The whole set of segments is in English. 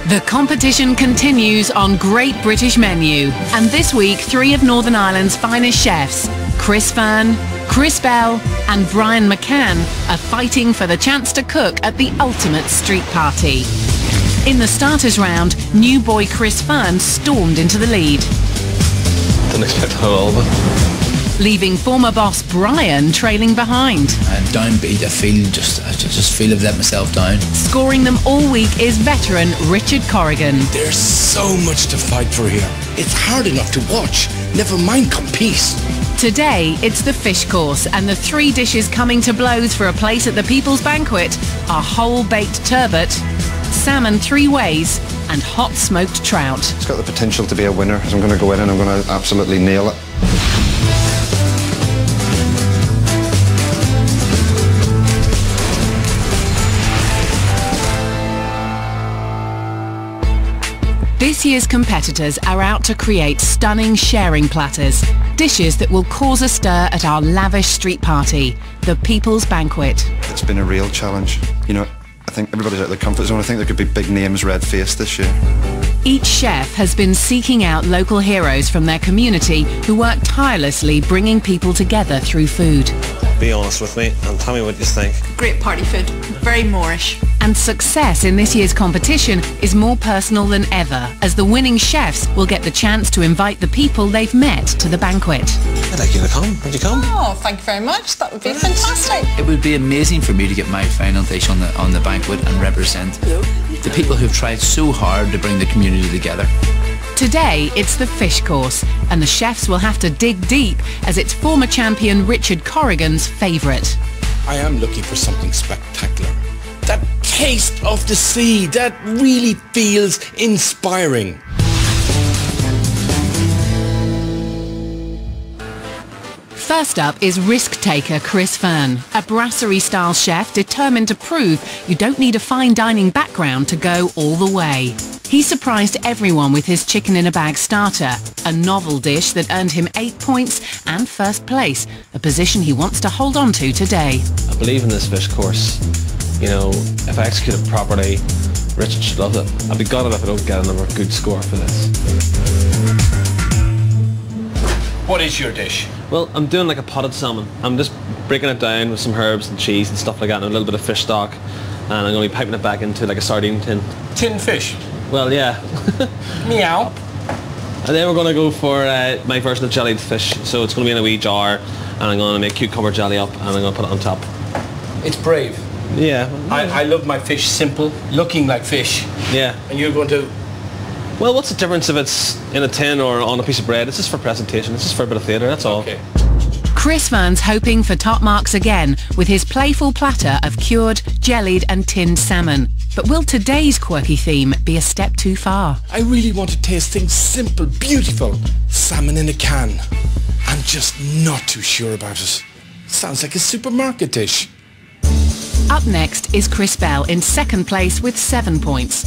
The competition continues on Great British Menu, and this week 3 of Northern Ireland's finest chefs, Chris Fearn, Chris Bell and Brian McCann, are fighting for the chance to cook at the ultimate street party. In the starters round, new boy Chris Fearn stormed into the lead, Didn't expect to have all of it. leaving former boss Brian trailing behind. I'm downbeat. I just feel I've let myself down. Scoring them all week is veteran Richard Corrigan. There's so much to fight for here. It's hard enough to watch, never mind compete. Today, it's the fish course, and the 3 dishes coming to blows for a place at the People's Banquet are whole-baked turbot, salmon 3 ways, and hot smoked trout. It's got the potential to be a winner, as I'm going to go in and I'm going to absolutely nail it. This year's competitors are out to create stunning sharing platters, dishes that will cause a stir at our lavish street party, the People's Banquet. It's been a real challenge. You know, I think everybody's out of their comfort zone. I think there could be big names red-faced this year. Each chef has been seeking out local heroes from their community who work tirelessly bringing people together through food. Be honest with me and tell me what you think. Great party food, very Moorish. And success in this year's competition is more personal than ever, as the winning chefs will get the chance to invite the people they've met to the banquet. I'd like you to come. Would you come? Oh, thank you very much. That would be fantastic. It would be amazing for me to get my final dish on the banquet and represent the people who've tried so hard to bring the community together. Today, it's the fish course, and the chefs will have to dig deep, as it's former champion Richard Corrigan's favourite. I am looking for something spectacular. That taste of the sea, that really feels inspiring. First up is risk-taker Chris Fearn, a brasserie-style chef determined to prove you don't need a fine dining background to go all the way. He surprised everyone with his chicken-in-a-bag starter, a novel dish that earned him 8 points and first place, a position he wants to hold on to today. I believe in this fish course. You know, if I execute it properly, Richard should love it. I'd be gutted if I don't get another good score for this. What is your dish? Well, I'm doing like a potted salmon. I'm just breaking it down with some herbs and cheese and stuff like that and a little bit of fish stock. And I'm going to be piping it back into like a sardine tin. Tin fish. Well, yeah. Meow. And then we're going to go for my version of jellied fish. So it's going to be in a wee jar and I'm going to make cucumber jelly up and I'm going to put it on top. It's brave. Yeah. I love my fish simple, looking like fish. Yeah. And you're going to... Well, what's the difference if it's in a tin or on a piece of bread? It's just for presentation. It's just for a bit of theatre, that's all. Okay. Chris Fearn's hoping for top marks again with his playful platter of cured, jellied and tinned salmon. But will today's quirky theme be a step too far? I really want to taste things simple, beautiful. Salmon in a can. I'm just not too sure about it. Sounds like a supermarket dish. Up next is Chris Bell in second place with 7 points.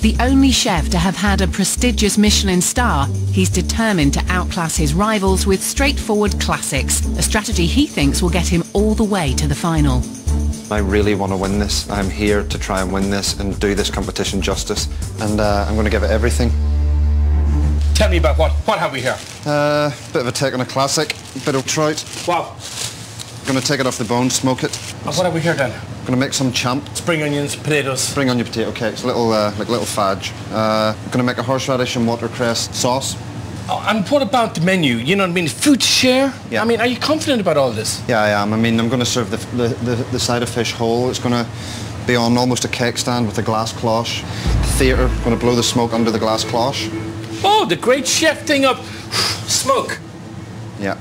The only chef to have had a prestigious Michelin star, he's determined to outclass his rivals with straightforward classics, a strategy he thinks will get him all the way to the final. I really want to win this. I'm here to try and win this and do this competition justice, and I'm going to give it everything. Tell me about what have we here? Bit of a take on a classic, bit of trout. Wow. Going to take it off the bone, smoke it. And what have we here then? Going to make some champ. Spring onions, potatoes. Spring onion potato cakes, little like little fudge. Going to make a horseradish and watercress sauce. Oh, and what about the menu? You know what I mean? Food to share? Yeah. I mean, are you confident about all this? Yeah, I am. I mean, I'm going to serve the side of fish whole. It's going to be on almost a cake stand with a glass cloche. The theatre, going to blow the smoke under the glass cloche. Oh, the great chef thing of smoke. Yeah.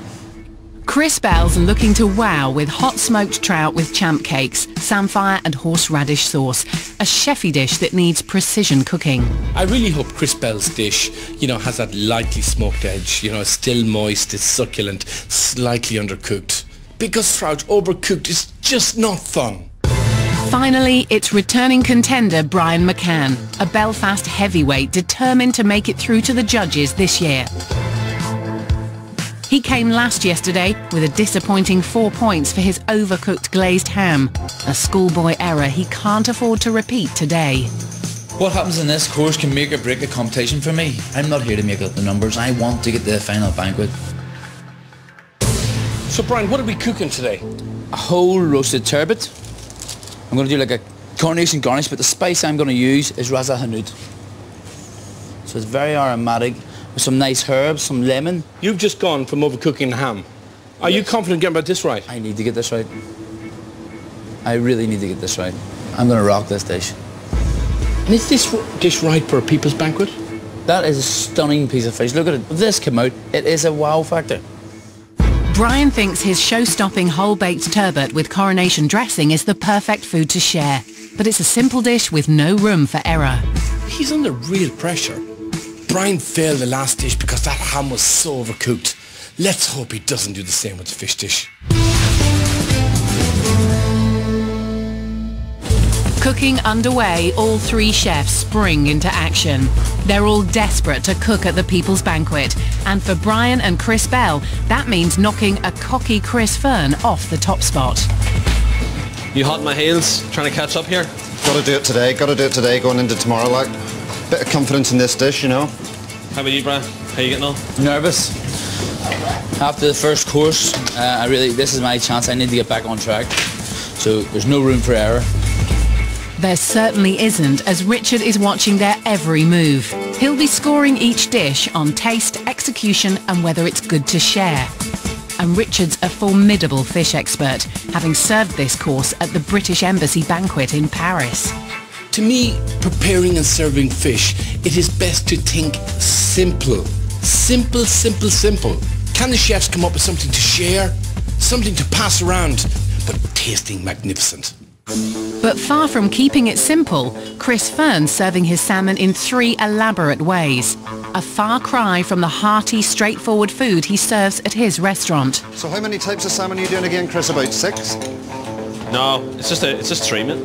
Chris Bell's looking to wow with hot smoked trout with champ cakes, samphire and horseradish sauce, a chefy dish that needs precision cooking. I really hope Chris Bell's dish, you know, has that lightly smoked edge, you know, still moist, it's succulent, slightly undercooked. Because trout overcooked is just not fun. Finally, it's returning contender Brian McCann, a Belfast heavyweight determined to make it through to the judges this year. He came last yesterday with a disappointing 4 points for his overcooked glazed ham, a schoolboy error he can't afford to repeat today. What happens in this course can make or break the competition for me. I'm not here to make up the numbers. I want to get to the final banquet. So Brian, what are we cooking today? A whole roasted turbot. I'm going to do like a coronation garnish, but the spice I'm going to use is Raza Hanout. So it's very aromatic, with some nice herbs, some lemon. You've just gone from overcooking the ham. Are you confident getting about this right? I need to get this right. I really need to get this right. I'm going to rock this dish. And is this dish right for a people's banquet? That is a stunning piece of fish. Look at it. If this came out, it is a wow factor. Brian thinks his show-stopping whole-baked turbot with coronation dressing is the perfect food to share. But it's a simple dish with no room for error. He's under real pressure. Brian failed the last dish because that ham was so overcooked. Let's hope he doesn't do the same with the fish dish. Cooking underway, all three chefs spring into action. They're all desperate to cook at the People's Banquet. And for Brian and Chris Bell, that means knocking a cocky Chris Fern off the top spot. You hot on my heels, trying to catch up here? Got to do it today, going into tomorrow, like. Bit of confidence in this dish, you know. How about you, Brian? How you getting on? Nervous. After the first course, this is my chance. I need to get back on track. So there's no room for error. There certainly isn't, as Richard is watching their every move. He'll be scoring each dish on taste, execution and whether it's good to share. And Richard's a formidable fish expert, having served this course at the British Embassy banquet in Paris. To me, preparing and serving fish, it is best to think simple. Simple, simple, simple. Can the chefs come up with something to share? Something to pass around, but tasting magnificent. But far from keeping it simple, Chris Fern's serving his salmon in 3 elaborate ways. A far cry from the hearty, straightforward food he serves at his restaurant. So how many types of salmon are you doing again, Chris? About 6? No, it's just 3, mate.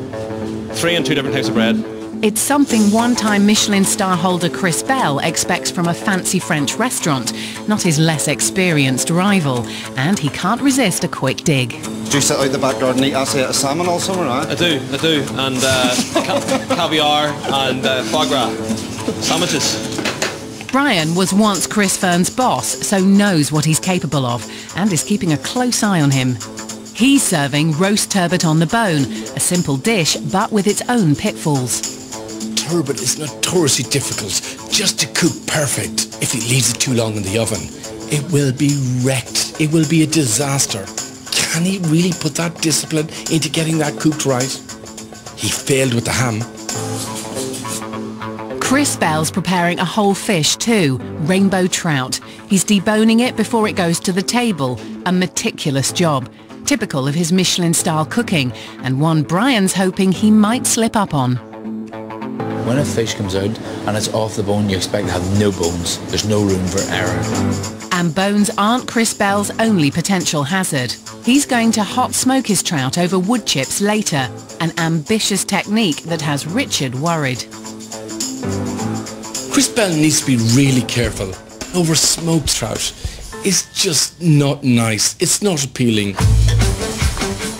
3 and 2 different types of bread. It's something one-time Michelin star holder Chris Bell expects from a fancy French restaurant, not his less experienced rival, and he can't resist a quick dig. Do you sit out the back garden and eat acetate salmon all summer, right? I do, and caviar and foie gras, sandwiches. Brian was once Chris Fern's boss, so knows what he's capable of, and is keeping a close eye on him. He's serving roast turbot on the bone, a simple dish, but with its own pitfalls. Turbot is notoriously difficult just to cook perfect. If he leaves it too long in the oven, it will be wrecked. It will be a disaster. Can he really put that discipline into getting that cooked right? He failed with the ham. Chris Bell's preparing a whole fish too, rainbow trout. He's deboning it before it goes to the table, a meticulous job. Typical of his Michelin-style cooking, and one Brian's hoping he might slip up on. When a fish comes out and it's off the bone, you expect to have no bones. There's no room for error. And bones aren't Chris Bell's only potential hazard. He's going to hot smoke his trout over wood chips later, an ambitious technique that has Richard worried. Chris Bell needs to be really careful. Over smoked trout is just not nice. It's not appealing.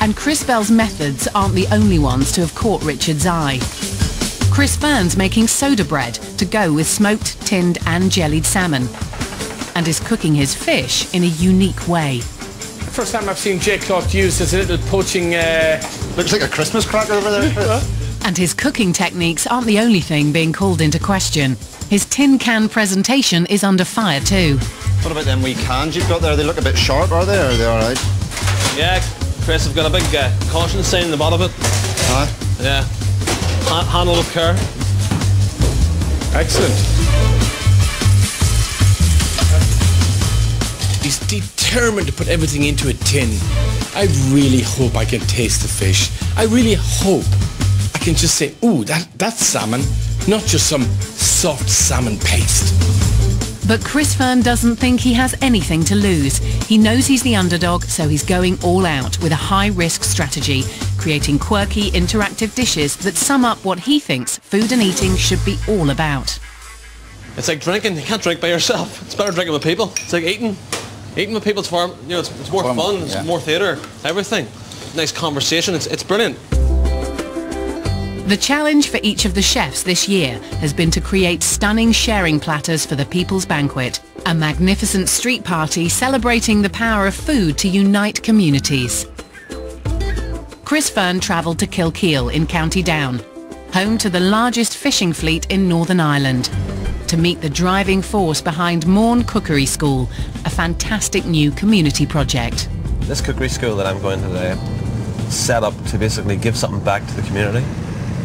And Chris Bell's methods aren't the only ones to have caught Richard's eye. Chris Fern's making soda bread to go with smoked, tinned and jellied salmon, and is cooking his fish in a unique way. The first time I've seen J. Clark used as a little poaching... Looks like a Christmas cracker over there. And his cooking techniques aren't the only thing being called into question. His tin can presentation is under fire too. What about them wee cans you've got there? They look a bit sharp, are they? Or are they all right? Yeah, Chris, I've got a big caution sign in the bottom of it. Aye. Yeah. Handle with care. Excellent. He's determined to put everything into a tin. I really hope I can taste the fish. I really hope I can just say, ooh, that's salmon, not just some soft salmon paste. But Chris Fern doesn't think he has anything to lose. He knows he's the underdog, so he's going all out with a high-risk strategy, creating quirky, interactive dishes that sum up what he thinks food and eating should be all about. It's like drinking. You can't drink by yourself. It's better drinking with people. It's like eating. Eating with people, it's more fun, it's more theatre, everything. Nice conversation, it's brilliant. The challenge for each of the chefs this year has been to create stunning sharing platters for the People's Banquet, a magnificent street party celebrating the power of food to unite communities. Chris Fearn travelled to Kilkeel in County Down, home to the largest fishing fleet in Northern Ireland, to meet the driving force behind Morn Cookery School, a fantastic new community project. This cookery school that I'm going to today set up to basically give something back to the community.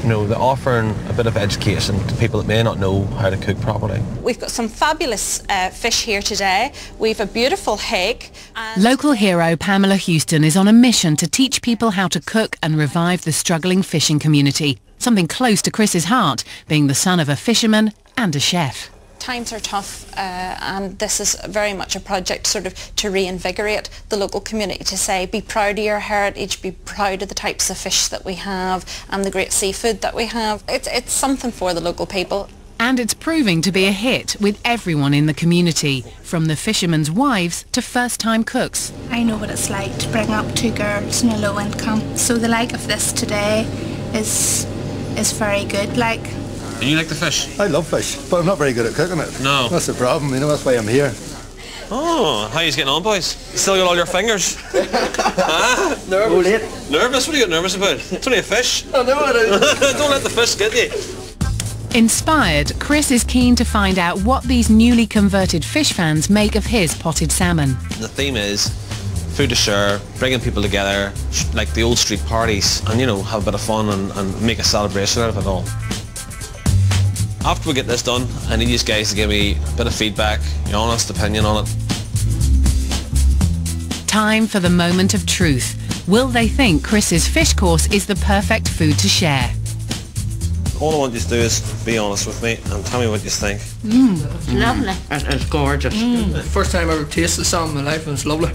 You know, they're offering a bit of education to people that may not know how to cook properly. We've got some fabulous fish here today. We've a beautiful hake. Local hero Pamela Houston is on a mission to teach people how to cook and revive the struggling fishing community, something close to Chris's heart, being the son of a fisherman and a chef. Times are tough and this is very much a project sort of to reinvigorate the local community, to say be proud of your heritage, be proud of the types of fish that we have and the great seafood that we have. It's something for the local people. And it's proving to be a hit with everyone in the community, from the fishermen's wives to first-time cooks. I know what it's like to bring up two girls in a low income, so the like of this today is very good. And you like the fish? I love fish, but I'm not very good at cooking it. No. That's the problem, you know, that's why I'm here. Oh, how are you getting on, boys? You still got all your fingers? Huh? Nervous. Nervous? What are you getting nervous about? It's only a fish. I know it is. Don't let the fish get you. Inspired, Chris is keen to find out what these newly converted fish fans make of his potted salmon. The theme is food to share, bringing people together, like the old street parties, and, you know, have a bit of fun and make a celebration out of it all. After we get this done, I need you guys to give me a bit of feedback, your honest opinion on it. Time for the moment of truth. Will they think Chris's fish course is the perfect food to share? All I want you to do is be honest with me and tell me what you think. Lovely. It's gorgeous. First time I ever tasted salmon in my life and it's lovely.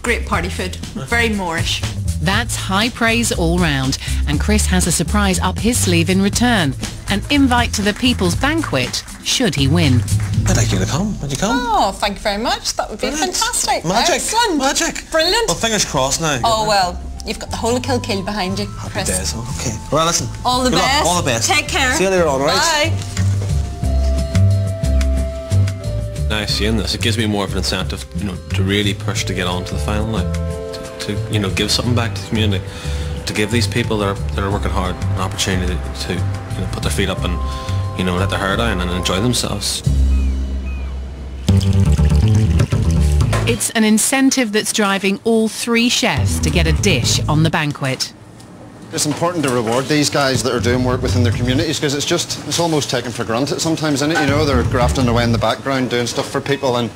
Great party food. Very Moorish. That's high praise all round, and Chris has a surprise up his sleeve in return. An invite to the People's Banquet, should he win. I'd like you to come. Would you come? Oh, thank you very much. That would be fantastic. Magic. Excellent. Magic. Brilliant. Well, fingers crossed now. Oh, well, you've got the whole of Kilkeel behind you, Happy Chris. days. Okay. Well, listen. All the Good luck. best. All the best. Take care. See you later on, all right? Bye. Now, seeing this, it gives me more of an incentive, you know, to really push to get on to the final now. To you know, give something back to the community. To give these people that are working hard an opportunity to, you know, put their feet up and, you know, let their hair down and enjoy themselves. It's an incentive that's driving all three chefs to get a dish on the banquet. It's important to reward these guys that are doing work within their communities, because it's almost taken for granted sometimes, isn't it? You know, they're grafting away in the background doing stuff for people. And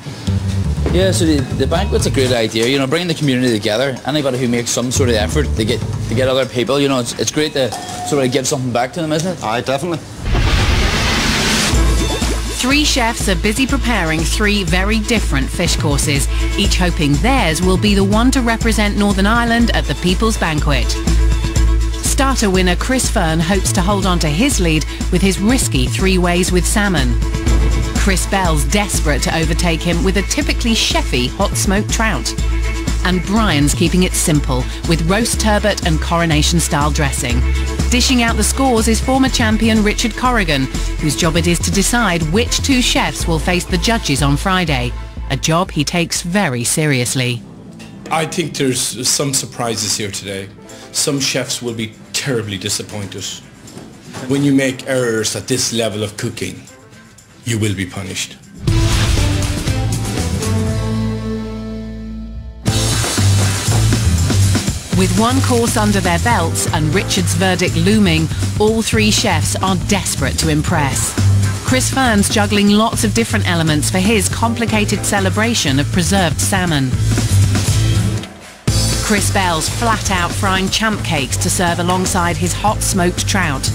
Yeah, so the banquet's a great idea, you know, bringing the community together. Anybody who makes some sort of effort to get other people, you know, it's great to sort of give something back to them, isn't it? aye, definitely. Three chefs are busy preparing three very different fish courses, each hoping theirs will be the one to represent Northern Ireland at the People's Banquet. Starter winner Chris Fearn hopes to hold on to his lead with his risky three ways with salmon. Chris Bell's desperate to overtake him with a typically chefy hot smoked trout. And Brian's keeping it simple with roast turbot and coronation-style dressing. Dishing out the scores is former champion Richard Corrigan, whose job it is to decide which two chefs will face the judges on Friday, a job he takes very seriously. I think there's some surprises here today. Some chefs will be terribly disappointed. When you make errors at this level of cooking, you will be punished. With one course under their belts and Richard's verdict looming, all three chefs are desperate to impress. Chris Fearn's juggling lots of different elements for his complicated celebration of preserved salmon. Chris Bell's flat out frying champ cakes to serve alongside his hot smoked trout.